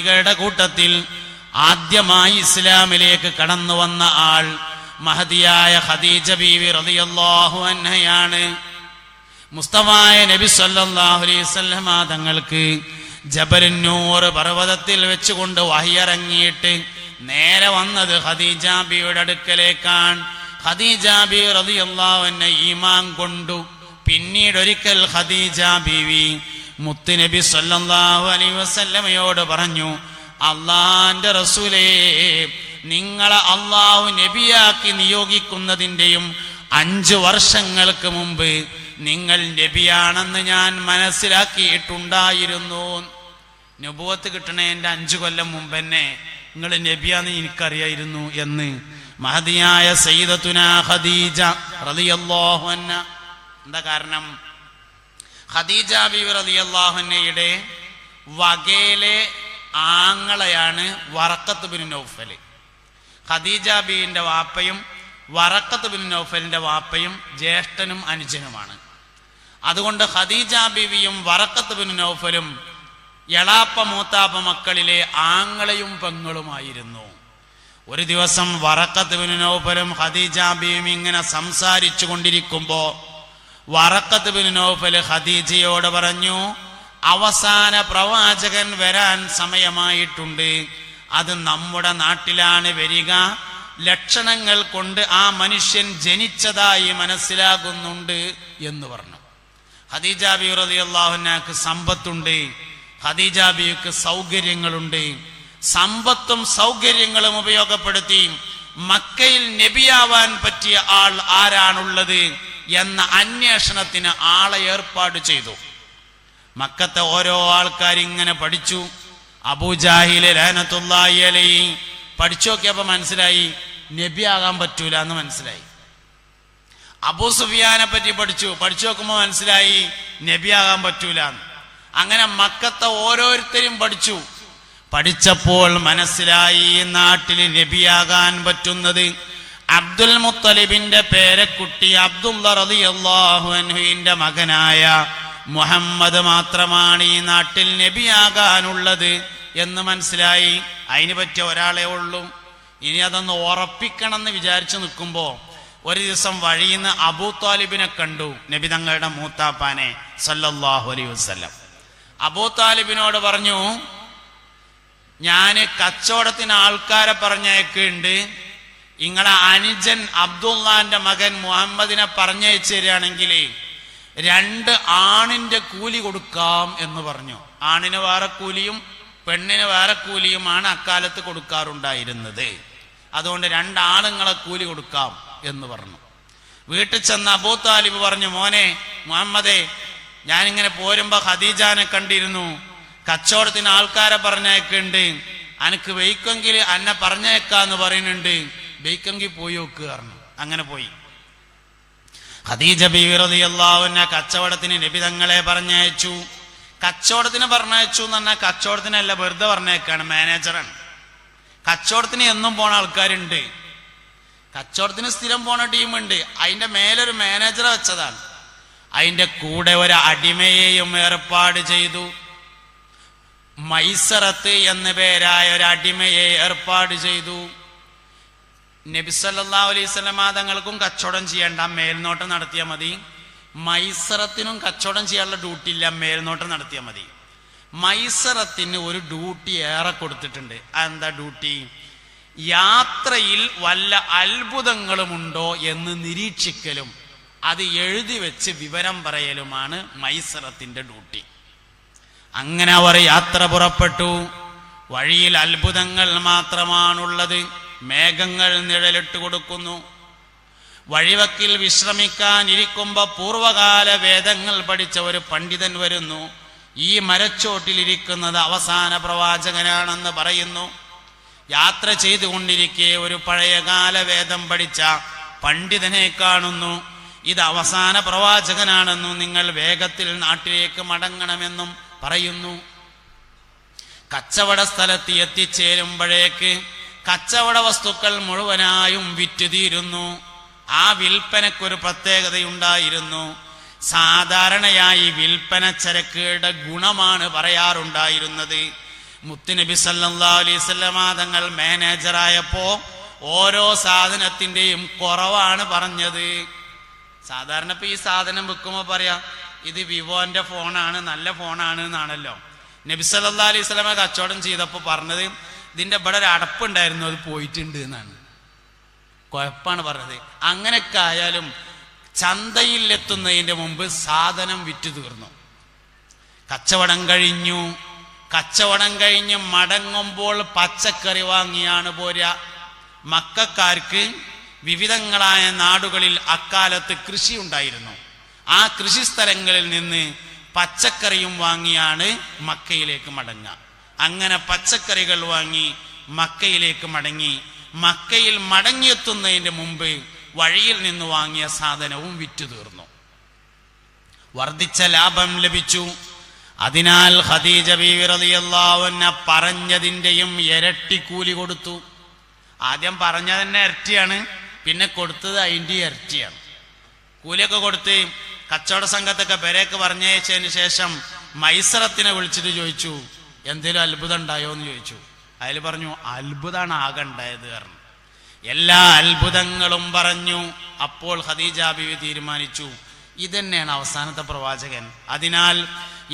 സ്ത്രീകളുടെ കൂട്ടത്തിൽ ആദ്യമായി ഇസ്ലാമിലേക്ക് കടന്നു വന്ന ആൾ മഹദിയായ ഖദീജ ബീവി റളിയല്ലാഹു അൻഹയാണ്. മുസ്തഫായ നബി സല്ലല്ലാഹു അലൈഹി വസല്ലമ തങ്ങൾക്ക് ജബലുൻ നൂർ പർവ്വതത്തിൽ വെച്ചുകൊണ്ട് വഹയിറങ്ങിയിട്ട് നേരെ വന്നത് ഖദീജ ബീവിയുടെ അടുക്കലേക്കാണ്. ഖദീജ ബീവി റളിയല്ലാഹു അൻഹ ഈമാൻ കൊണ്ടു. പിന്നീട് ഒരിക്കൽ ഖദീജ ബീവി മുത്തുനബി സല്ലല്ലാഹു അലൈഹി വസല്ലമയോട് പറഞ്ഞു, അല്ലാഹുവിന്റെ റസൂലേ, നിങ്ങളെ അല്ലാഹു നബിയാക്കി നിയോഗിക്കുന്നതിന്റെയും 5 വർഷങ്ങൾക്ക് മുമ്പ് നിങ്ങൾ നബിയാണെന്ന് ഞാൻ മനസ്സിലാക്കിയിട്ടുണ്ടായിരുന്നു. നബുവത്ത് കിട്ടണേന്റെ 5 കൊല്ലം മുമ്പ് തന്നെ നിങ്ങൾ നബിയാന്ന് എനിക്കറിയായിരുന്നു എന്ന് മഹദിയായ സയ്യിദത്തുനാ ഖദീജ റളിയല്ലാഹു അൻഹ. എന്താ കാരണം? ഖദീജ ബീവി റളിയല്ലാഹു അൻഹയുടെ വകയിലെ ആങ്ങളയാണ് വറഖത്ത് ബിൻ നൗഫൽ. ഖദീജ ബീവിന്റെ വാപ്പയും വറഖത്ത് ബിൻ നൗഫലിന്റെ വാപ്പയും ജ്യേഷ്ഠനും അനുജനുമാണ്. അതുകൊണ്ട് ഖദീജ ബീവിയും വറഖത്ത് ബിൻ നൗഫലും എളാപ്പ മൂത്താപ്പ മക്കളിലെ ആങ്ങളയും പെങ്ങളുമായിരുന്നു. ഒരു ദിവസം വറഖത്ത് ബിൻ നൗഫലും ഖദീജ ബീവിയും ഇങ്ങനെ സംസാരിച്ചു കൊണ്ടിരിക്കുമ്പോ വറഖത്ത് ബിൻ നൗഫൽ ഖദീജയോട് പറഞ്ഞു, അവസാന പ്രവാചകൻ വരാൻ സമയമായിട്ടുണ്ട്. അത് നമ്മുടെ നാട്ടിലാണ് വരിക. ലക്ഷണങ്ങൾ കൊണ്ട് ആ മനുഷ്യൻ ജനിച്ചതായി മനസ്സിലാകുന്നുണ്ട് എന്ന് പറഞ്ഞു. ഖദീജ ബീവി റളിയല്ലാഹു അൻഹക്ക് സമ്പത്തുണ്ട്, ഖദീജ ബീവിക്ക് സൗകര്യങ്ങളുണ്ട്. സമ്പത്തും സൗകര്യങ്ങളും ഉപയോഗപ്പെടുത്തി മക്കയിൽ നബിയാവാൻ പറ്റിയ ആൾ ആരാണുള്ളത് എന്ന അന്വേഷണത്തിന് ആളെ ഏർപ്പാട് ചെയ്തു. മക്കത്തെ ഓരോ ആൾക്കാരിങ്ങനെ പഠിച്ചു. അബൂജാഹിൽ ലഅനത്തുല്ലാഹി അലൈഹി പഠിച്ചു നോക്കിയപ്പോ മനസ്സിലായി നബിയാകാൻ പറ്റൂല എന്ന് മനസ്സിലായി. അബൂ സുഫിയാനെ പറ്റി പഠിച്ചു നോക്കുമ്പോ മനസ്സിലായി നബിയാകാൻ പറ്റൂല. അങ്ങനെ മക്കത്തെ ഓരോരുത്തരും പഠിച്ചപ്പോൾ മനസ്സിലായി നാട്ടിൽ നബിയാകാൻ പറ്റുന്നത് അബ്ദുൽ മുത്തലിബിന്റെ പേരക്കുട്ടി അബ്ദുള്ള റളിയല്ലാഹു അൻഹുവിന്റെ മകനായ മുഹമ്മദ് മാത്രമാണ് ഈ നാട്ടിൽ നബിയാകാനുള്ളത് എന്ന് മനസ്സിലായി. അതിന് പറ്റിയ ഒരാളെ ഉള്ളൂ. ഇനി അതൊന്ന് ഉറപ്പിക്കണം എന്ന് വിചാരിച്ചു നിൽക്കുമ്പോ ഒരു ദിവസം വഴിയിൽ നിന്ന് അബൂ താലിബിനെ കണ്ടു, നബി തങ്ങളുടെ മൂത്താപ്പാനെ സല്ലല്ലാഹു അലൈഹി വസല്ലം. അബൂ താലിബിനോട് പറഞ്ഞു, ഞാന് കച്ചവടത്തിന് ആൾക്കാരെ പറഞ്ഞയക്കുന്നുണ്ട്, നിങ്ങളെ അനുജൻ അബ്ദുള്ളാന്റെ മകൻ മുഹമ്മദിനെ പറഞ്ഞയച്ചു തരികയാണെങ്കിൽ 2 ആണിന്റെ കൂലി കൊടുക്കാം എന്ന് പറഞ്ഞു. ആണിന് വേറെ കൂലിയും പെണ്ണിന് വേറെ കൂലിയുമാണ് അക്കാലത്ത് കൊടുക്കാറുണ്ടായിരുന്നത്. അതുകൊണ്ട് 2 ആണുങ്ങളെ കൂലി കൊടുക്കാം എന്ന് പറഞ്ഞു. വീട്ടിൽ ചെന്ന അബൂ താലിബ് പറഞ്ഞു, മോനെ മുഹമ്മദേ, ഞാനിങ്ങനെ പോരുമ്പോ ഖദീജാനെ കണ്ടിരുന്നു, കച്ചവടത്തിന് ആൾക്കാരെ പറഞ്ഞേക്കുന്നുണ്ട്, അനക്ക് വെയ്ക്കെങ്കിൽ അന്നെ പറഞ്ഞേക്കാന്ന് പറയുന്നുണ്ട്, വെയ്ക്കെങ്കിൽ പോയി നോക്കുക പറഞ്ഞു. അങ്ങനെ പോയി. ഖദീജ ബീവി റളിയല്ലാഹു അൻഹ കച്ചവടത്തിന് നബി തങ്ങളെ പറഞ്ഞയച്ചു. കച്ചവടത്തിന് പറഞ്ഞയച്ചു എന്ന് പറഞ്ഞാൽ കച്ചവടത്തിനല്ല, വെറുതെ പറഞ്ഞേക്കാണ്, മാനേജറാണ്. കച്ചവടത്തിന് എന്നും പോണ ആൾക്കാരുണ്ട്, കച്ചവടത്തിന് സ്ഥിരം പോണ ടീമുണ്ട്. അതിന്റെ മേലൊരു മാനേജറെ വെച്ചതാണ്. അതിന്റെ കൂടെ ഒരു അടിമയെയും ഏർപ്പാട് ചെയ്തു. മൈസറത്ത് എന്ന പേരായ ഒരു അടിമയെ ഏർപ്പാട് ചെയ്തു. നബി സല്ലല്ലാഹു അലൈഹി വസല്ലം തങ്ങൾക്കും കച്ചവടം ചെയ്യണ്ട, മേൽനോട്ടം നടത്തിയാൽ മതി. മൈസറത്തിനും കച്ചവടം ചെയ്യാനുള്ള ഡ്യൂട്ടി ഇല്ല, മേൽനോട്ടം നടത്തിയാൽ മതി. മൈസറത്തിന് ഒരു ഡ്യൂട്ടി ഏറെ കൊടുത്തിട്ടുണ്ട്. അതെന്താ ഡ്യൂട്ടി? യാത്രയിൽ വല്ല അത്ഭുതങ്ങളുമുണ്ടോ എന്ന് നിരീക്ഷിക്കലും അത് എഴുതി വെച്ച് വിവരം പറയലുമാണ് മൈസറത്തിന്റെ ഡ്യൂട്ടി. അങ്ങനെ അവർ യാത്ര പുറപ്പെട്ടു. വഴിയിൽ അത്ഭുതങ്ങൾ മാത്രമാണുള്ളത്. മേഘങ്ങൾ നിഴലിട്ട് കൊടുക്കുന്നു. വഴിവക്കിൽ വിശ്രമിക്കാൻ ഇരിക്കുമ്പോ പൂർവകാല വേദങ്ങൾ പഠിച്ച ഒരു പണ്ഡിതൻ വരുന്നു. ഈ മരച്ചോട്ടിലിരിക്കുന്നത് അവസാന പ്രവാചകനാണെന്ന് പറയുന്നു. യാത്ര ചെയ്തുകൊണ്ടിരിക്കെ ഒരു പഴയകാല വേദം പഠിച്ച പണ്ഡിതനെ കാണുന്നു. ഇത് അവസാന പ്രവാചകനാണെന്നും നിങ്ങൾ വേഗത്തിൽ നാട്ടിലേക്ക് മടങ്ങണമെന്നും പറയുന്നു. കച്ചവട സ്ഥലത്ത് എത്തിച്ചേരുമ്പോഴേക്ക് കച്ചവട വസ്തുക്കൾ മുഴുവനായും വിറ്റുതീരുന്നു. ആ വിൽപ്പനക്കൊരു പ്രത്യേകതയുണ്ടായിരുന്നു. സാധാരണയായി വിൽപ്പന ചരക്കുകളുടെ ഗുണമാണ് പറയാറുണ്ടായിരുന്നത്. മുത്തുനബി സല്ലല്ലാഹു അലൈഹി വസല്ലമ തങ്ങൾ മാനേജറായപ്പോ ഓരോ സാധനത്തിന്റെയും കുറവാണ് പറഞ്ഞത്. സാധാരണ ഇപ്പൊ ഈ സാധനം വിൽക്കുമ്പോൾ പറയാ ഇത് വിവോന്റെ ഫോണാണ്, നല്ല ഫോണാണ് എന്നാണല്ലോ. നബി സല്ലല്ലാഹു അലൈഹി വസല്ലമ കച്ചവടം ചെയ്തപ്പോൾ പറഞ്ഞത് ഇതിന്റെ ഇവിടെ ഒരു അടപ്പുണ്ടായിരുന്നു, അത് പോയിട്ടുണ്ട് എന്നാണ്. കുഴപ്പമാണ് പറഞ്ഞത്. അങ്ങനെയൊക്കെ ആയാലും ചന്തയിൽ എത്തുന്നതിന്റെ മുമ്പ് സാധനം വിറ്റു തീർന്നു. കച്ചവടം കഴിഞ്ഞ് മടങ്ങുമ്പോൾ പച്ചക്കറി വാങ്ങിയാണ് പോരാ. മക്കക്കാർക്ക് വിവിധങ്ങളായ നാടുകളിൽ അക്കാലത്ത് കൃഷി ഉണ്ടായിരുന്നു. ആ കൃഷിസ്ഥലങ്ങളിൽ നിന്ന് പച്ചക്കറിയും വാങ്ങിയാണ് മക്കയിലേക്ക് മടങ്ങുക. അങ്ങനെ പച്ചക്കറികൾ വാങ്ങി മക്കയിലേക്ക് മടങ്ങി. മക്കയിൽ മടങ്ങിയെത്തുന്നതിന്റെ മുമ്പ് വഴിയിൽ നിന്ന് വാങ്ങിയ സാധനവും വിറ്റു തീർന്നു. വർദ്ധിച്ച ലാഭം ലഭിച്ചു. അതിനാൽ ഖദീജ ബീവി റളിയല്ലാഹു അൻഹ പറഞ്ഞതിന്റെയും ഇരട്ടി കൂലി കൊടുത്തു. ആദ്യം പറഞ്ഞത് തന്നെ ഇരട്ടിയാണ്, പിന്നെ കൊടുത്തത് അതിൻ്റെ ഇരട്ടിയാണ്. കൂലിയൊക്കെ കൊടുത്ത് കച്ചവട സംഘത്തൊക്കെ പെരേക്ക് പറഞ്ഞയച്ചതിന് ശേഷം മൈസറത്തിനെ വിളിച്ചിട്ട് ചോദിച്ചു, എന്തേലും അത്ഭുതം ഉണ്ടായോ എന്ന് ചോദിച്ചു. അതിൽ പറഞ്ഞു, അത്ഭുതമാണ് ആകെ ഉണ്ടായത് പറഞ്ഞു. എല്ലാ അത്ഭുതങ്ങളും പറഞ്ഞു. അപ്പോൾ ഖദീജ ബീവി തീരുമാനിച്ചു, ഇതന്നെയാണ് അവസാനത്തെ പ്രവാചകൻ. അതിനാൽ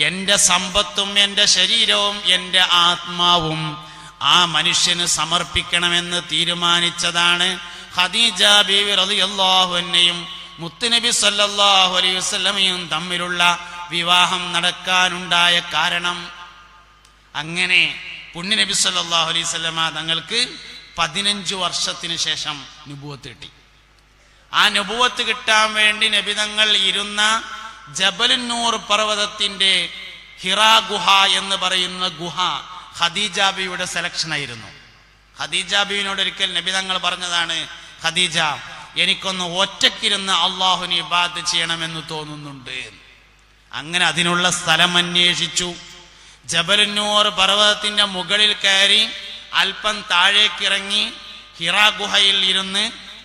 എൻ്റെ സമ്പത്തും എൻ്റെ ശരീരവും എൻ്റെ ആത്മാവും ആ മനുഷ്യന് സമർപ്പിക്കണമെന്ന് തീരുമാനിച്ചതാണ്. ഖദീജ ബീവി റളിയല്ലാഹു അൻഹയും മുത്തുനബി സല്ലല്ലാഹു അലൈഹി വസല്ലമയും തമ്മിലുള്ള വിവാഹം നടക്കാനുണ്ടായ കാരണം. അങ്ങനെ പുണ്യനബി സല്ലല്ലാഹു അലൈഹി വസല്ലമ തങ്ങൾക്ക് 15 വർഷത്തിന് ശേഷം നുബുവത്ത് കിട്ടി. ആ നുബുവത്ത് കിട്ടാൻ വേണ്ടി നബി തങ്ങൾ ഇരുന്ന ജബലുന്നൂർ പർവ്വതത്തിന്റെ ഹിറാ ഗുഹ എന്ന് പറയുന്ന ഗുഹ ഖദീജ ബീവിയുടെ സെലക്ഷൻ ആയിരുന്നു. ഖദീജ ബീവിനോട് ഒരിക്കൽ നബി തങ്ങൾ പറഞ്ഞതാണ്, ഖദീജ, എനിക്കൊന്ന് ഒറ്റക്കിരുന്ന് അള്ളാഹുവിനെ ഇബാദത്ത് ചെയ്യണമെന്ന് തോന്നുന്നുണ്ട്. അങ്ങനെ അതിനുള്ള സ്ഥലം അന്വേഷിച്ചു. ജബലുന്നൂർ പർവ്വതത്തിന്റെ മുകളിൽ കയറി അല്പം താഴേക്കിറങ്ങി ഹിറാ ഗുഹയിൽ ഇരുന്ന്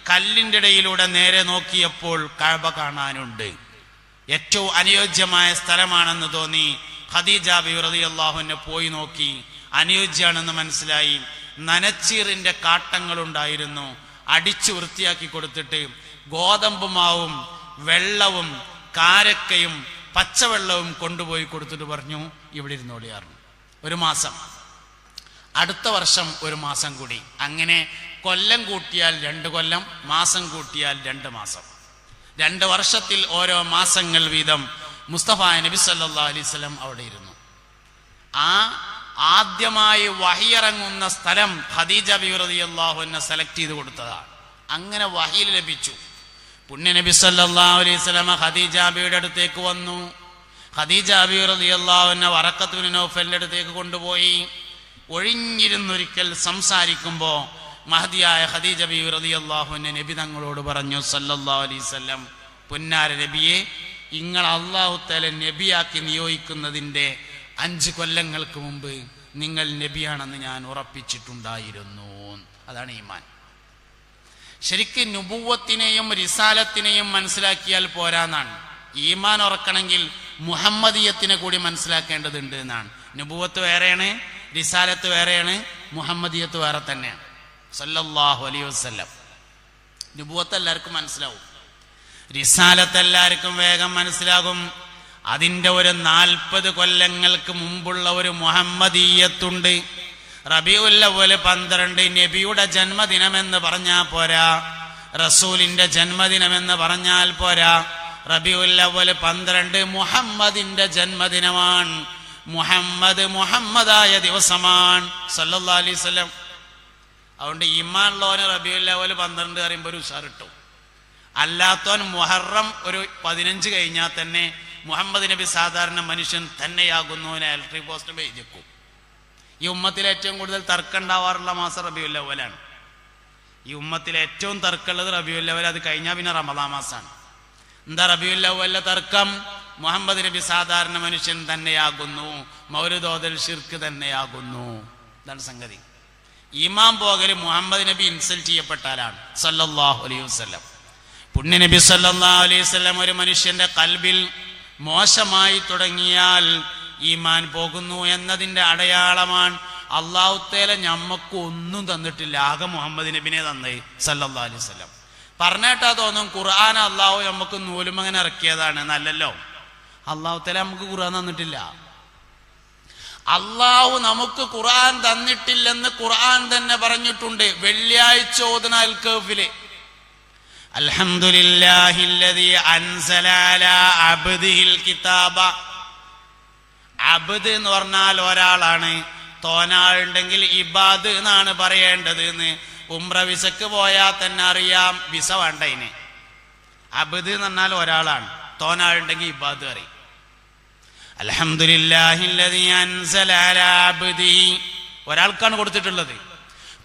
കല്ലിൻ്റെ ഇടയിലൂടെ നേരെ നോക്കിയപ്പോൾ കഅബ കാണാനുണ്ട്. ഏറ്റവും അനുയോജ്യമായ സ്ഥലമാണെന്ന് തോന്നി. ഖദീജ ബീവി റളിയല്ലാഹു അൻഹ പോയി നോക്കി. അനുയോജ്യമാണെന്ന് മനസ്സിലായി. നനച്ചീറിന്റെ കാട്ടങ്ങളുണ്ടായിരുന്നു. അടിച്ചു വൃത്തിയാക്കി കൊടുത്തിട്ട് ഗോതമ്പ് മാവും വെള്ളവും കാരക്കയും പച്ചവെള്ളവും കൊണ്ടുപോയി കൊടുത്തിട്ട് പറഞ്ഞു, ഇവിടെ ഇരുന്നോളിയായിരുന്നു. 1 മാസം, അടുത്ത വർഷം 1 മാസം കൂടി. അങ്ങനെ കൊല്ലം കൂട്ടിയാൽ 2 കൊല്ലം, മാസം കൂട്ടിയാൽ 2 മാസം. 2 വർഷത്തിൽ ഓരോ മാസങ്ങൾ വീതം മുസ്തഫ നബി സല്ലല്ലാഹു അലൈഹി വസല്ലം അവിടെ ഇരുന്നു. ആ ആദ്യമായി വഹിയിറങ്ങുന്ന സ്ഥലം ഖദീജ ബീവി റളിയല്ലാഹു അൻഹ സെലക്ട് ചെയ്ത് കൊടുത്തതാണ്. അങ്ങനെ വഹി ലഭിച്ചു. പുണ്യ നബി സല്ലല്ലാഹു അലൈഹി വസല്ലം ഖദീജ ബീവിയുടെ അടുത്തേക്ക് വന്നു. ഖദീജ ബീവി റളിയല്ലാഹു അൻഹ വറഖത്ത് ബിൻ നൗഫലിന്റെ അടുത്തേക്ക് കൊണ്ടുപോയി. ഒഴിഞ്ഞിരുന്നൊരിക്കൽ സംസാരിക്കുമ്പോൾ മഹദിയായ ഖദീജ ബീവി റളിയല്ലാഹു അൻഹ നബി തങ്ങളോട് പറഞ്ഞു, സല്ലല്ലാഹു അലൈഹി വസല്ലം, പുന്നാര നബിയെ, നിങ്ങൾ അല്ലാഹു തആല നബിയാക്കി നിയോഗിക്കുന്നതിന്റെ 5 കൊല്ലങ്ങൾക്ക് മുമ്പ് നിങ്ങൾ നബിയാണെന്ന് ഞാൻ ഉറപ്പിച്ചിട്ടുണ്ടായിരുന്നു. അതാണ് ഈമാൻ. ശരിക്കും നുബുവത്തിനെയും റിസാലത്തിനെയും മനസ്സിലാക്കിയാൽ പോരാന്നാണ്. ഈമാൻ ഉറക്കണമെങ്കിൽ മുഹമ്മദിയത്തിനെ കൂടി മനസ്സിലാക്കേണ്ടതുണ്ട് എന്നാണ്. നുബുവത്ത് വേറെയാണ്, റിസാലത്ത് വേറെയാണ്, മുഹമ്മദിയത്ത് വേറെ തന്നെയാണ്. സല്ലല്ലാഹു അലൈഹി വസല്ലം. നുബുവത്ത് എല്ലാവർക്കും മനസ്സിലാവും, റിസാലത്ത് എല്ലാവർക്കും വേഗം മനസ്സിലാകും. അതിൻ്റെ ഒരു 40 കൊല്ലങ്ങൾക്ക് മുമ്പുള്ള ഒരു മുഹമ്മദീയത്തുണ്ട്. റബീഉൽ അവ്വൽ 12 നബിയുടെ ജന്മദിനമെന്ന് പറഞ്ഞാൽ പോരാ, റസൂലിന്റെ ജന്മദിനമെന്ന് പറഞ്ഞാൽ പോരാ. റബീഉൽ അവ്വൽ 12 മുഹമ്മദിന്റെ ജന്മദിനമാണ്. മുഹമ്മദായ ദിവസമാണ് സല്ലല്ലാഹു അലൈഹി വസല്ലം. അതുകൊണ്ട് ഈമാനുള്ളവന് റബീഉൽ അവ്വൽ 12 പറയുമ്പോൾ ഒരു ഉഷാർ കിട്ടും. അല്ലാത്തവൻ മുഹറം ഒരു 15 കഴിഞ്ഞാൽ തന്നെ മുഹമ്മദ് നബി സാധാരണ മനുഷ്യൻ തന്നെയാകുന്നു ഇലക്ട്രിക് പോസ്റ്റ് എഴുതിക്കും. ഈ ഉമ്മത്തിൽ ഏറ്റവും കൂടുതൽ തർക്കം ഉണ്ടാവാറുള്ള മാസം റബീഉൽ അവ്വലാണ്. ഈ ഉമ്മത്തിൽ ഏറ്റവും തർക്കമുള്ളത് റബീഉൽ അവ്വൽ. അത് കഴിഞ്ഞാൽ പിന്നെ റമദാൻ മാസമാണ്. എന്താ റബീഉൽ അവ്വലിലെ തർക്കം? മുഹമ്മദ് നബി സാധാരണ മനുഷ്യൻ തന്നെയാകുന്നു, മൗലിദ് ഓതൽ ശിർക്ക് തന്നെയാകുന്നു. ഇതാണ് സംഗതി. ഈമാൻ പോകൽ മുഹമ്മദ് നബി ഇൻസൾട്ട് ചെയ്യപ്പെട്ടാലാണ് സല്ലല്ലാഹു അലൈഹി വസല്ലം. പുണ്യ നബി സല്ലല്ലാഹു അലൈഹി വസല്ലം ഒരു മനുഷ്യന്റെ കൽബിൽ മോശമായി തുടങ്ങിയാൽ ഈമാൻ പോകുന്നു എന്നതിൻ്റെ അടയാളമാണ്. അള്ളാഹുത്തേല ഞമ്മക്ക് ഒന്നും തന്നിട്ടില്ല, ആകെ മുഹമ്മദ് നബിനെ തന്നേ സല്ലല്ലാഹു അലൈഹി വസല്ലം. പറഞ്ഞേട്ടാ തോന്നും ഖുർആൻ അള്ളാഹു നമുക്ക് നൂലുമങ്ങനെ ഇറക്കിയതാണ്. നല്ലല്ലോ, അള്ളാഹുത്തേല നമുക്ക് ഖുർആൻ തന്നിട്ടില്ല. അള്ളാഹു നമുക്ക് ഖുർആൻ തന്നിട്ടില്ലെന്ന് ഖുർആൻ തന്നെ പറഞ്ഞിട്ടുണ്ട്. വെള്ളിയാഴ്ച ഓതുന്ന അൽ കഹ്ഫില് അൽഹംദുലില്ലാഹില്ലദീ അൻസല അലാ അബ്ദിഹിൽ കിതാബ. അബ്ദ് എന്ന് പറഞ്ഞാൽ ഒരാളാണ്, തോനാളുണ്ടെങ്കിൽ ഇബാദ് എന്നാണ് പറയേണ്ടത് എന്ന് ഉംറ വിസക്ക് പോയാൽ തന്നെ അറിയാം. വിസ വേണ്ട ഇതിന്. അബ്ദ് എന്ന് പറഞ്ഞാൽ ഒരാളാണ്, തോനാളുണ്ടെങ്കിൽ ഇബാദ് അറിയും. അൽഹംദുലില്ലാഹില്ലദീ അൻസല അലാ അബ്ദിഹി ഒരാൾക്കാണ് കൊടുത്തിട്ടുള്ളത്.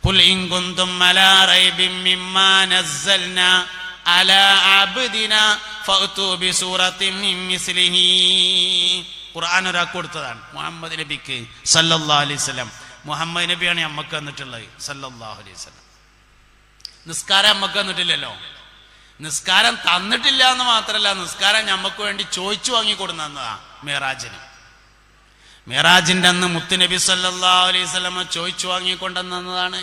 ഖുൽ ഇൻ കുന്തും അലാ റൈബിൻ മിമ്മാ നസ്സൽനാ അലാ അബ്ദിനാ ഫഅ്തു ബിസൂറത്തിൻ മിൻ മിസ്ലിഹി. ഖുർആൻ ഒരാൾക്ക് കൊടുത്തതാണ്, മുഹമ്മദ് നബിക്ക് സല്ലല്ലാഹു അലൈഹി വസല്ലം. മുഹമ്മദ് നബിയാണ് നമുക്ക് തന്നിട്ടുള്ളത് സല്ലല്ലാഹു അലൈഹി വസല്ലം. നിസ്കാരം നമുക്ക് തന്നിട്ടില്ലല്ലോ. നിസ്കാരം തന്നിട്ടില്ല എന്ന് മാത്രമല്ല, നിസ്കാരം നമുക്ക് വേണ്ടി ചോദിച്ചു വാങ്ങിക്കൊടുന്നതാ മിറാജിന്. മിറാജിന്റെ അന്ന് മുത്തുനബി സല്ലല്ലാഹു അലൈഹി വസല്ലം ചോദിച്ചു വാങ്ങിക്കൊണ്ടുവന്നതാണ്.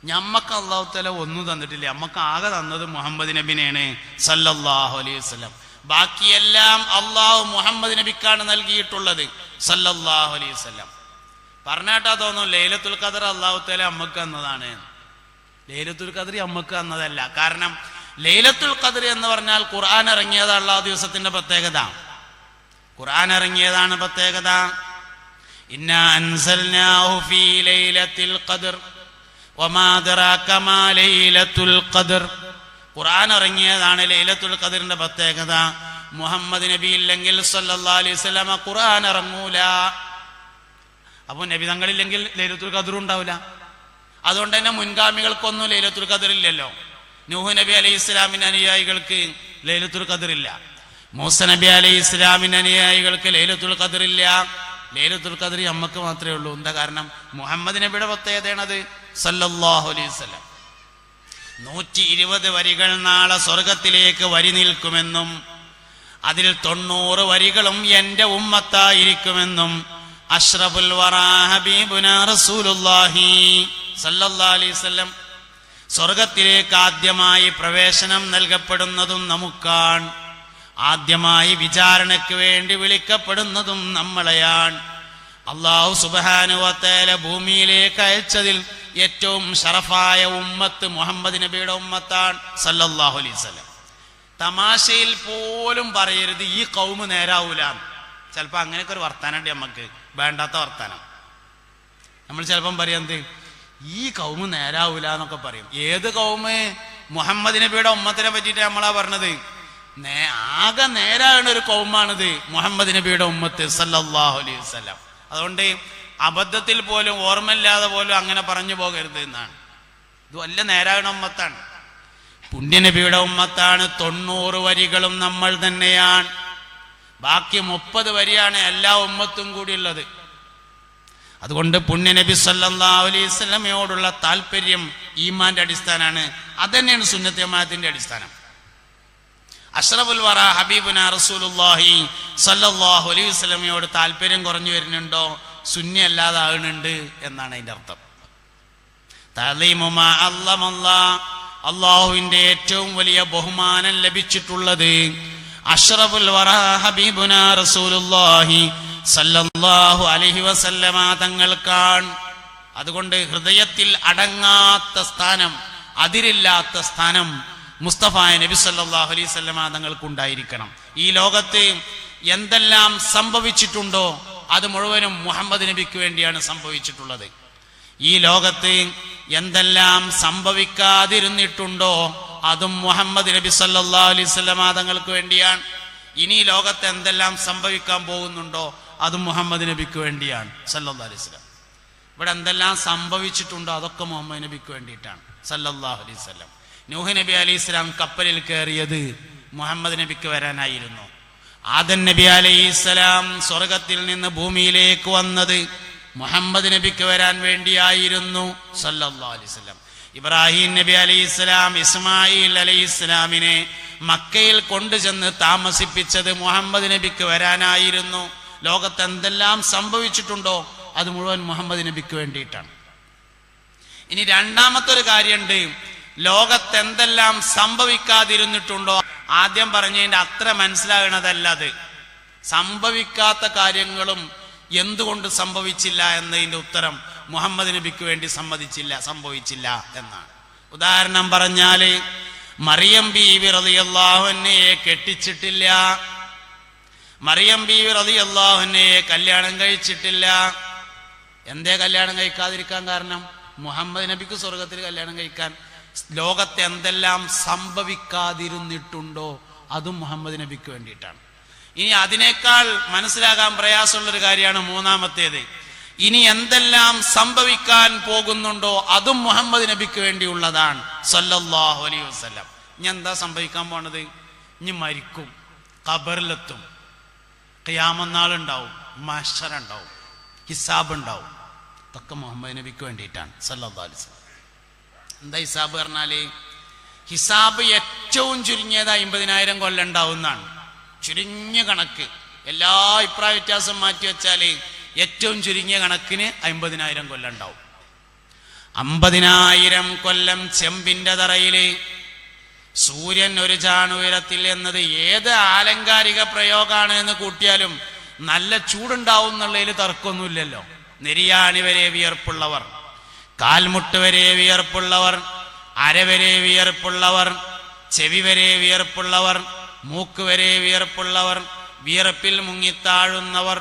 ഞമ്മക്ക് അല്ലാഹു തആല ഒന്നും തന്നിട്ടില്ല, നമുക്ക് ആകെ തന്നത് മുഹമ്മദ് നബിനെയാണ് സല്ലല്ലാഹു അലൈഹി വസല്ലം. ബാക്കിയെല്ലാം അള്ളാഹു മുഹമ്മദ് നബിക്കാണ് നൽകിയിട്ടുള്ളത് സല്ലല്ലാഹു അലൈഹി വസല്ലം. പറഞ്ഞാട്ടാ തോന്നും ലൈലത്തുൽ ഖദർ അല്ലാഹു തആല നമുക്ക് തന്നതാണ്. ലൈലത്തുൽ ഖദർ നമുക്ക് തന്നതല്ല. കാരണം ലൈലത്തുൽ ഖദർ എന്ന് പറഞ്ഞാൽ ഖുർആൻ ഇറങ്ങിയതാണ് ആ ദിവസത്തിന്റെ പ്രത്യേകത. ഖുർആൻ ഇറങ്ങിയതാണ് പ്രത്യേകത. ഇന്നാ അൻസൽനാഹു ഫീ ലൈലത്തിൽ ഖദർ വമാ അദ്റാക മാ ലൈലത്തുൽ ഖദർ. ഖുർആൻ ഇറങ്ങിയതാണ് ലൈലത്തുൽ ഖദറിന്റെ പ്രത്യേകത. മുഹമ്മദ് നബി ഇല്ലെങ്കിൽ സല്ലല്ലാഹു അലൈഹി വസല്ലം ഖുർആൻ ഇറങ്ങൂല. അപ്പോൾ നബി തങ്ങളില്ലെങ്കിൽ ലൈലത്തുൽ ഖദർ ഉണ്ടാവില്ല. അതുകൊണ്ട് തന്നെ മുൻഗാമികൾക്കൊന്നും ലൈലത്തുൽ ഖദർ ഇല്ലല്ലോ. നൂഹ് നബി അലൈഹി ഇസ്ലാമിന്റെ അനുയായികൾക്ക് ലൈലത്തുൽ ഖദർ ഇല്ല. മൂസ നബി അലൈഹി ഇസ്ലാമിന്റെ അനുയായികൾക്ക് ലൈലത്തുൽ ഖദർ ഇല്ല. ലൈലത്തുൽ ഖദർ നമുക്ക് മാത്രമേ ഉള്ളൂ. എന്താ കാരണം? മുഹമ്മദ് നബിയുടെ പ്രത്യേകതയാണത് സല്ലല്ലാഹു അലൈഹി വസല്ലം. 120 വരികൾ നാളെ സ്വർഗത്തിലേക്ക് വരി നിൽക്കുമെന്നും അതിൽ 90 വരികളും എന്റെ ഉമ്മത്തായിരിക്കുമെന്നും അഷ്റഫുൽ വറാ ഹബീബുനാ റസൂലുള്ളാഹി സല്ലല്ലാഹു അലൈഹി വസല്ലം. സ്വർഗത്തിലേക്ക് ആദ്യമായി പ്രവേശനം നൽകപ്പെടുന്നതും നമുക്കാണ്. ആദ്യമായി വിചാരണയ്ക്ക് വേണ്ടി വിളിക്കപ്പെടുന്നതും നമ്മളെയാണ്. അല്ലാഹു സുബ്ഹാനഹു വ തആല ഭൂമിയിലേക്ക് അയച്ചതിൽ ഏറ്റവും ഷറഫായ ഉമ്മത്ത് മുഹമ്മദ് നബിയുടെ ഉമ്മത്താണ് സല്ലല്ലാഹു അലൈഹി വസല്ലം. തമാശയിൽ പോലും പറയരുത് ഈ ഖൗമ് നേരാവൂല. ചിലപ്പോൾ അങ്ങനെയൊക്കെ ഒരു വർത്താനുണ്ട്, നമുക്ക് വേണ്ടാത്ത വർത്താനം. നമ്മൾ ചിലപ്പം പറയാം എന്ത്, ഈ ഖൗമ് നേരാവൂല എന്നൊക്കെ പറയും. ഏത് ഖൗമ്? മുഹമ്മദ് നബിയുടെ ഉമ്മത്തിനെ പറ്റിയിട്ട് നമ്മളാ പറഞ്ഞത്. ആകെ നേരാണ് ഒരു ഖൗമാണിത് മുഹമ്മദ് നബിയുടെ ഉമ്മത്ത് സല്ലല്ലാഹു അലൈഹി വസല്ലം. അതുകൊണ്ട് അബദ്ധത്തിൽ പോലും ഓർമ്മയില്ലാതെ പോലും അങ്ങനെ പറഞ്ഞു പോകരുത് എന്നാണ്. ഇത് വല്ല നേരാകണ ഉമ്മത്താണ്, പുണ്യനബിയുടെ ഉമ്മത്താണ്. 90 വരികളും നമ്മൾ തന്നെയാണ്. ബാക്കി 30 വരിയാണ് എല്ലാ ഉമ്മത്തും കൂടിയുള്ളത്. അതുകൊണ്ട് പുണ്യനബി സല്ലല്ലാഹു അലൈഹി വസല്ലമയോടുള്ള താല്പര്യം ഈമാന്റെ അടിസ്ഥാനമാണ്. അതന്നെയാണ് സുന്നത്ത് ജമാഅത്തിന്റെ അടിസ്ഥാനം. അഷ്റഫുൽ വറാ ഹബീബുനാ റസൂലുള്ളാഹി സല്ലല്ലാഹു അലൈഹി വസല്ലമയോട് താല്പര്യം കുറഞ്ഞു വരുന്നുണ്ടോ, സുന്നി അല്ലാതെ ആകുന്നുണ്ട് എന്നാണ് അതിന്റെ അർത്ഥം. തഅലീമു മാ അല്ലമല്ലാഹ്, അല്ലാഹുവിന്റെ ഏറ്റവും വലിയ ബഹുമാനം ലഭിച്ചിട്ടുള്ളത് അഷ്റഫുൽ വറാ ഹബീബുനാ റസൂലുള്ളാഹി സല്ലല്ലാഹു അലൈഹി വസല്ലമ തങ്ങൾക്കാണ്. അതുകൊണ്ട് ഹൃദയത്തിൽ അടങ്ങാത്ത സ്ഥാനം, അതിരില്ലാത്ത സ്ഥാനം മുസ്തഫായ നബി സല്ലല്ലാഹു അലൈഹി വസല്ലമ തങ്ങൾക്കുണ്ടായിരിക്കണം. ഈ ലോകത്ത് എന്തെല്ലാം സംഭവിച്ചിട്ടുണ്ടോ അത് മുഴുവനും മുഹമ്മദ് നബിക്ക് വേണ്ടിയാണ് സംഭവിച്ചിട്ടുള്ളത്. ഈ ലോകത്ത് എന്തെല്ലാം സംഭവിക്കാതിരുന്നിട്ടുണ്ടോ അതും മുഹമ്മദ് നബി സല്ലല്ലാഹു അലൈഹി വസല്ലമ തങ്ങൾക്ക് വേണ്ടിയാണ്. ഇനി ലോകത്ത് എന്തെല്ലാം സംഭവിക്കാൻ പോകുന്നുണ്ടോ അതും മുഹമ്മദ് നബിക്ക് വേണ്ടിയാണ് സല്ലല്ലാഹു അലൈഹി വസല്ലം. ഇവിടെ എന്തെല്ലാം സംഭവിച്ചിട്ടുണ്ടോ അതൊക്കെ മുഹമ്മദ് നബിക്ക് വേണ്ടിയിട്ടാണ് സല്ലല്ലാഹു അലൈഹി വസല്ലം. നൂഹ് നബി അലൈഹി സ്വലാം കപ്പലിൽ കയറിയത് മുഹമ്മദ് നബിക്ക് വരാനായിരുന്നു. ആദം നബി അലൈഹിസ്സലാം സ്വർഗത്തിൽ നിന്ന് ഭൂമിയിലേക്ക് വന്നത് മുഹമ്മദ് നബിക്ക് വരാൻ വേണ്ടിയായിരുന്നു സല്ലല്ലാഹു അലൈഹി വസല്ലം. ഇബ്രാഹിം നബി അലൈഹിസ്സലാം ഇസ്മായിൽ അലൈഹിസ്സലാമിനെ മക്കയിൽ കൊണ്ടുചെന്ന് താമസിപ്പിച്ചത് മുഹമ്മദ് നബിക്ക് വരാനായിരുന്നു. ലോകത്ത് എന്തെല്ലാം സംഭവിച്ചിട്ടുണ്ടോ അത് മുഴുവൻ മുഹമ്മദ് നബിക്ക് വേണ്ടിയിട്ടാണ്. ഇനി രണ്ടാമത്തെ ഒരു കാര്യമുണ്ട്, ലോകത്ത് എന്തെല്ലാം സംഭവിക്കാതിരുന്നിട്ടുണ്ടോ, ആദ്യം പറഞ്ഞതിന്റെ അത്ര മനസ്സിലാകണതല്ല. അത് സംഭവിക്കാത്ത കാര്യങ്ങളും എന്തുകൊണ്ട് സംഭവിച്ചില്ല എന്നതിന്റെ ഉത്തരം മുഹമ്മദ് നബിക്ക് വേണ്ടി സംഭവിച്ചില്ല എന്നാണ്. ഉദാഹരണം പറഞ്ഞാല് മറിയം ബീവി റളിയല്ലാഹു അൻഹയെ കെട്ടിച്ചിട്ടില്ല, മറിയം ബീവി റളിയല്ലാഹു അൻഹയെ കല്യാണം കഴിച്ചിട്ടില്ല. എന്തേ കല്യാണം കഴിക്കാതിരിക്കാൻ കാരണം? മുഹമ്മദ് നബിക്ക് സ്വർഗത്തിൽ കല്യാണം കഴിക്കാൻ ലോകത്തെ എന്തെല്ലാം സംഭവിക്കാതിരുന്നിട്ടുണ്ടോ അതും മുഹമ്മദ് നബിക്ക് വേണ്ടിയിട്ടാണ്. ഇനി അതിനേക്കാൾ മനസ്സിലാകാൻ പ്രയാസമുള്ളൊരു കാര്യമാണ് മൂന്നാമത്തേത്. ഇനി എന്തെല്ലാം സംഭവിക്കാൻ പോകുന്നുണ്ടോ അതും മുഹമ്മദ് നബിക്ക് വേണ്ടിയുള്ളതാണ് സല്ലല്ലാഹു അലൈഹി വസല്ലം. ഇനി എന്താ സംഭവിക്കാൻ പോണത്? ഇനി മരിക്കും, ഖബറിലെത്തും, ഖിയാമത്ത് നാളുണ്ടാവും, മഹ്ശർ ഉണ്ടാവും, ഹിസാബ് ഉണ്ടാവും. ഇതൊക്കെ മുഹമ്മദ് നബിക്ക് വേണ്ടിയിട്ടാണ് സല്ലല്ലാഹു അലൈഹി വസല്ലം. എന്താ ഹിസാബ് പറഞ്ഞാല്? ഹിസാബ് ഏറ്റവും ചുരുങ്ങിയത് 50,000 കൊല്ലം ഉണ്ടാവുന്നതാണ്. ചുരുങ്ങിയ കണക്ക്, എല്ലാ അഭിപ്രായ വ്യത്യാസം മാറ്റി വെച്ചാല് ഏറ്റവും ചുരുങ്ങിയ കണക്കിന് 50,000 കൊല്ലം ഉണ്ടാവും. 50,000 കൊല്ലം ചെമ്പിന്റെ തറയില് സൂര്യൻ ഒരു ചാണുയരത്തിൽ എന്നത് ഏത് ആലങ്കാരിക പ്രയോഗമാണ് എന്ന് കൂട്ടിയാലും നല്ല ചൂടുണ്ടാവും എന്നുള്ളതിൽ തർക്കമൊന്നുമില്ലല്ലോ. നെരിയാണി വരെ വിയർപ്പുള്ളവർ, കാൽമുട്ട് വരെ വിയർപ്പുള്ളവർ, അരവരെ വിയർപ്പുള്ളവർ, ചെവി വരെ വിയർപ്പുള്ളവർ, മൂക്ക് വരെ വിയർപ്പുള്ളവർ, വിയർപ്പിൽ മുങ്ങിത്താഴുന്നവർ,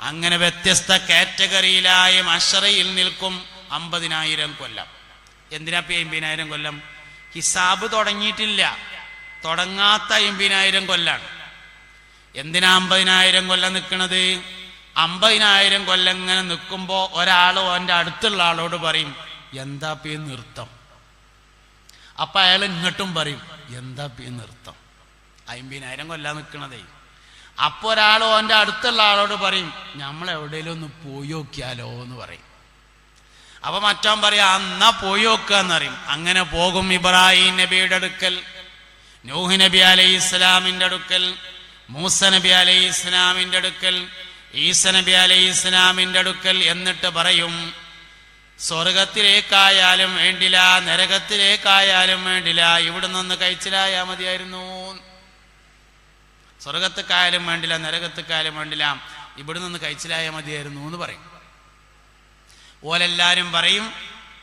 അങ്ങനെ വ്യത്യസ്ത കാറ്റഗറിയിലായി മഹ്ശറയിൽ നിൽക്കും 50,000 കൊല്ലം. എന്തിനാ 50,000 കൊല്ലം? ഹിസാബ് തുടങ്ങിയിട്ടില്ല, തുടങ്ങാത്ത 50,000 കൊല്ലാണ്. എന്തിനാ 50,000 കൊല്ലം നിൽക്കുന്നത്? 50,000 കൊല്ലം ഇങ്ങനെ നിൽക്കുമ്പോ ഒരാൾ ഓൻ്റെ അടുത്തുള്ള ആളോട് പറയും എന്താ നൃത്തം. അപ്പൊ അയാൾ ഇങ്ങോട്ടും പറയും എന്താ നൃത്തം. 50,000 കൊല്ലം നിൽക്കണതേ. അപ്പൊ ഒരാൾ ഓൻ്റെ അടുത്തുള്ള ആളോട് പറയും നമ്മൾ എവിടെയെങ്കിലും ഒന്ന് പോയി നോക്കിയാലോ എന്ന് പറയും. അപ്പൊ മറ്റവൻ പറയാ എന്നാ പോയി നോക്കുക എന്നറിയും. അങ്ങനെ പോകും ഇബ്രാഹിം നബിയുടെ അടുക്കൽ, നൂഹ് നബി അലൈഹി ഇസ്ലാമിന്റെ അടുക്കൽ, മൂസ നബി അലൈഹി ഇസ്ലാമിന്റെ അടുക്കൽ, ഈസ നബി അലൈഹി ഇസ്ലാമിന്റെ അടുക്കൽ. എന്നിട്ട് പറയും സ്വർഗത്തിലേക്കായാലും വേണ്ടില്ല, നരകത്തിലേക്കായാലും വേണ്ടില്ല, ഇവിടെ നിന്ന് കഴിച്ചിലായാ മതിയായിരുന്നു. സ്വർഗത്തേക്കായാലും വേണ്ടില്ല, നരകത്തേക്കായാലും വേണ്ടില്ല, ഇവിടെ നിന്ന് കഴിച്ചിലായാൽ മതിയായിരുന്നു എന്ന് പറയും. ഓലെല്ലാരും പറയും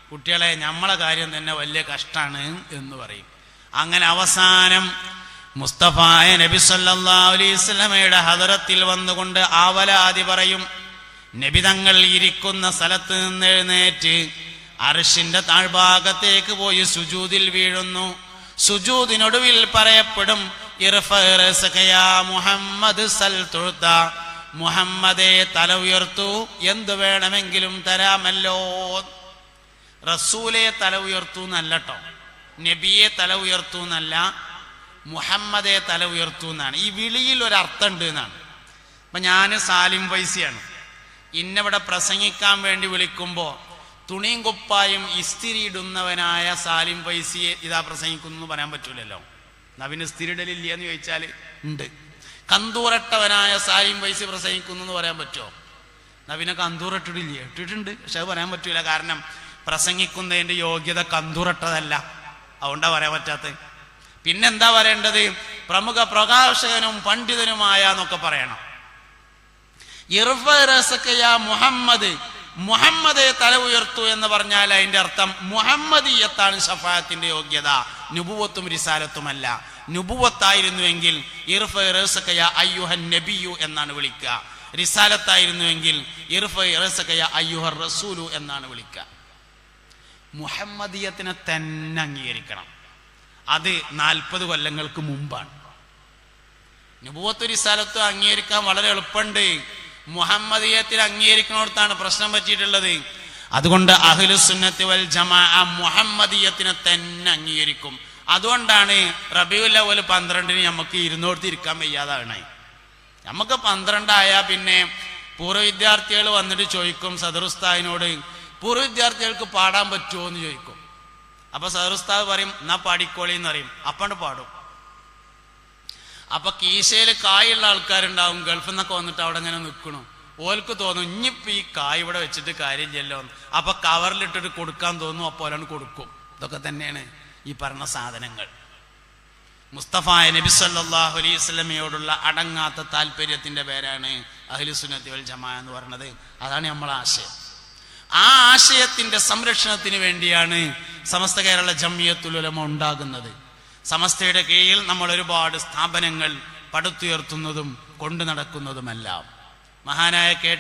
കുട്ടികളെ നമ്മളെ കാര്യം തന്നെ വലിയ കഷ്ടാണ് എന്ന് പറയും. അങ്ങനെ അവസാനം മുസ്തഫായ നബി സല്ലല്ലാഹു അലൈഹി വസല്ലമയുടെ ഹദറത്തിൽ വന്നുകൊണ്ട് ആവലാതി പറയും. നബി തങ്ങൾ ഇരിക്കുന്ന സ്ഥലത്ത് നിന്ന് എഴുന്നേറ്റ് അർശിന്റെ താഴ്ഭാഗത്തേക്ക് പോയി സുജൂദിൽ വീഴുന്നു. സുജൂദിനൊടുവിൽ പറയപ്പെടും മുഹമ്മദ് സൽ തുഴ്ത, മുഹമ്മദേ തല ഉയർത്തു, എന്തു വേണമെങ്കിലും തരാമല്ലോ. റസൂലെ തല ഉയർത്തു എന്നല്ലോ, നബിയെ തല ഉയർത്തു എന്നല്ല, മുഹമ്മദെ തല ഉയർത്തു എന്നാണ്. ഈ വിളിയിൽ ഒരർത്ഥമുണ്ട് എന്നാണ്. അപ്പൊ ഞാൻ സാലിം ഫൈസിയാണ്, ഇന്നവിടെ പ്രസംഗിക്കാൻ വേണ്ടി വിളിക്കുമ്പോ തുണിയും കുപ്പായും ഇസ്തിരി ഇടുന്നവനായ സാലിം ഫൈസിയെ ഇതാ പ്രസംഗിക്കുന്നു എന്ന് പറയാൻ പറ്റൂലല്ലോ. നവിന് ഇസ്തിരിടലില്ല എന്ന് ചോദിച്ചാൽ ഉണ്ട്. കന്തൂറട്ടവനായ സാലിം ഫൈസി പ്രസംഗിക്കുന്നു എന്ന് പറയാൻ പറ്റുമോ? നവിനെ കന്തൂറട്ടിടില്ല, ഇട്ടിട്ടുണ്ട്, പക്ഷെ അത് പറയാൻ പറ്റൂല. കാരണം പ്രസംഗിക്കുന്നതിന്റെ യോഗ്യത കന്തൂറട്ടതല്ല, അതുകൊണ്ടാ പറയാൻ പറ്റാത്തത്. പിന്നെന്താ പറയേണ്ടത്? പ്രമുഖ പ്രകാശകനും പണ്ഡിതനുമായ എന്നൊക്കെ പറയണം. മുഹമ്മദ്, മുഹമ്മദെ തല ഉയർത്തു എന്ന് പറഞ്ഞാൽ അതിന്റെ അർത്ഥം മുഹമ്മദീയത്താണ് ശഫാഅത്തിന്റെ യോഗ്യത, നുബുവത്തും റിസാലത്തുമല്ല. നുബുവത്തായിരുന്നുവെങ്കിൽ അയ്യുഹൻ നബിയു എന്നാണ് വിളിക്കുക. റിസാലത്തായിരുന്നുവെങ്കിൽ അയ്യുഹർ റസൂലു എന്നാണ് വിളിക്കുക. മുഹമ്മദീയത്തിനെ തന്നെ അംഗീകരിക്കണം. അത് 40 കൊല്ലങ്ങൾക്ക് മുമ്പാണ്. നുബുവത്തും റിസാലത്തും അംഗീകരിക്കാൻ വളരെ എളുപ്പമുണ്ട്. മുഹമ്മദീയത്തിൽ അംഗീകരിക്കുന്നിടത്താണ് പ്രശ്നം പറ്റിയിട്ടുള്ളത്. അതുകൊണ്ട് അഹ്ലുസുന്നത്തി വൽ ജമാഅ മുഹമ്മദീയത്തിനെ തന്നെ അംഗീകരിക്കും. അതുകൊണ്ടാണ് റബീഉൽ അവ്വൽ 12 നമുക്ക് 200 ഇരിക്കാൻ വയ്യാതാകണേ. നമുക്ക് 12 ആയാൽ പിന്നെ പൂർവ്വ വിദ്യാർത്ഥികൾ വന്നിട്ട് ചോദിക്കും സദറുസ്താദിനോട്, പൂർവ്വ വിദ്യാർത്ഥികൾക്ക് പാടാൻ പറ്റുമോ എന്ന് ചോദിക്കും. അപ്പൊ സദറുസ്താദ് പറയും എന്നാ പാടിക്കോളി എന്ന് പറയും. അപ്പണ്ട് പാടും. അപ്പൊ കീശയിൽ കായുള്ള ആൾക്കാരുണ്ടാവും, ഗൾഫിൽ നിന്നൊക്കെ വന്നിട്ട് അവിടെ ഇങ്ങനെ നിൽക്കണു. ഓൽക്ക് തോന്നും ഇനിയിപ്പോൾ ഈ കായ് ഇവിടെ വെച്ചിട്ട് കാര്യമില്ലല്ലോ, അപ്പൊ കവറിലിട്ടിട്ട് കൊടുക്കാൻ തോന്നും, അപ്പോൾ ഒരാൾ കൊടുക്കും. ഇതൊക്കെ തന്നെയാണ് ഈ പറഞ്ഞ സാധനങ്ങൾ. മുസ്തഫ നബി സല്ലല്ലാഹു അലൈഹി വസല്ലമയോടുള്ള അടങ്ങാത്ത താല്പര്യത്തിന്റെ പേരാണ് അഹ്ലു സുന്നത്തി വൽ ജമാഅ എന്ന് പറയുന്നത്. അതാണ് നമ്മളെ ആശയം. ആ ആശയത്തിന്റെ സംരക്ഷണത്തിന് വേണ്ടിയാണ് സമസ്ത കേരള ജംഇയ്യത്തുൽ ഉലമ ഉണ്ടാകുന്നത്. സമസ്തയുടെ കീഴിൽ നമ്മൾ ഒരുപാട് സ്ഥാപനങ്ങൾ പടുത്തുയർത്തുന്നതും കൊണ്ടു നടക്കുന്നതുമെല്ലാം. മഹാനായ കെ